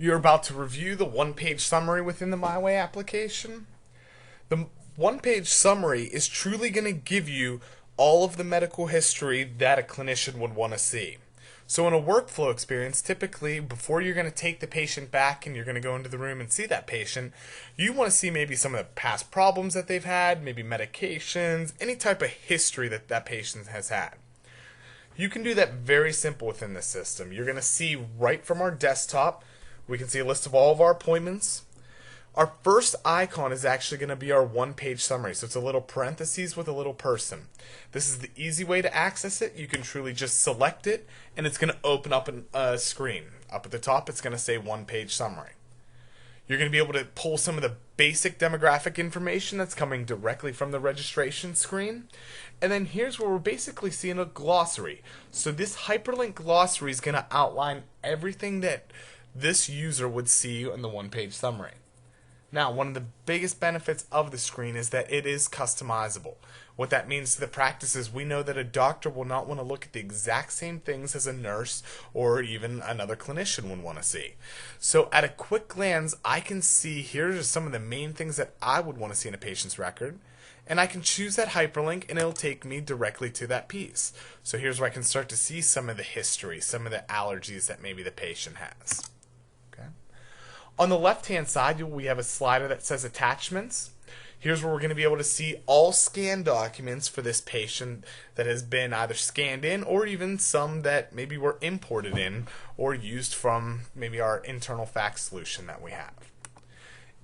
You're about to review the one-page summary within the MyWay application. The one-page summary is truly going to give you all of the medical history that a clinician would want to see. So in a workflow experience, typically before you're going to take the patient back and you're going to go into the room and see that patient, you want to see maybe some of the past problems that they've had, maybe medications, any type of history that that patient has had. You can do that very simple within the system. You're going to see right from our desktop, we can see a list of all of our appointments. Our first icon is actually going to be our one-page summary. So it's a little parentheses with a little person. This is the easy way to access it. You can truly just select it, and it's going to open up a screen. Up at the top, it's going to say one-page summary. You're going to be able to pull some of the basic demographic information that's coming directly from the registration screen. And then here's where we're basically seeing a glossary. So this hyperlink glossary is going to outline everything that this user would see in the one-page summary. Now, one of the biggest benefits of the screen is that it is customizable. What that means to the practice is we know that a doctor will not want to look at the exact same things as a nurse or even another clinician would want to see. So at a quick glance, I can see here are some of the main things that I would want to see in a patient's record. And I can choose that hyperlink and it'll take me directly to that piece. So here's where I can start to see some of the history, some of the allergies that maybe the patient has. On the left-hand side, we have a slider that says attachments. Here's where we're going to be able to see all scanned documents for this patient that has been either scanned in or even some that maybe were imported in or used from maybe our internal fax solution that we have.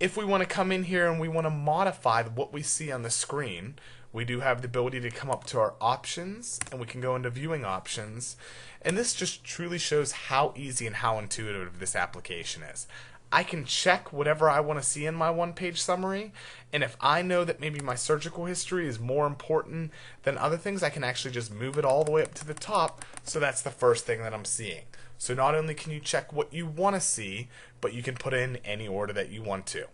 If we want to come in here and we want to modify what we see on the screen, we do have the ability to come up to our options and we can go into viewing options. And this just truly shows how easy and how intuitive this application is. I can check whatever I want to see in my one-page summary, and if I know that maybe my surgical history is more important than other things, I can actually just move it all the way up to the top, so that's the first thing that I'm seeing. So not only can you check what you want to see, but you can put it in any order that you want to.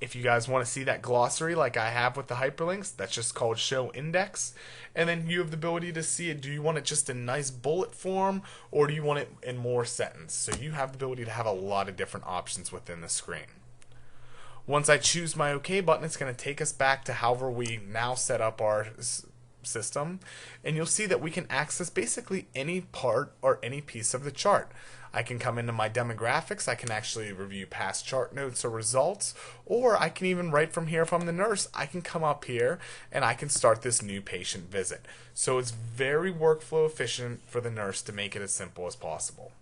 If you guys want to see that glossary like I have with the hyperlinks, that's just called Show Index. And then you have the ability to see it. Do you want it just in nice bullet form or do you want it in more sentence? So you have the ability to have a lot of different options within the screen. Once I choose my OK button, it's going to take us back to however we now set up our system. And you'll see that we can access basically any part or any piece of the chart. I can come into my demographics, I can actually review past chart notes or results, or I can even right from here, if I'm the nurse, I can come up here and I can start this new patient visit. So it's very workflow efficient for the nurse to make it as simple as possible.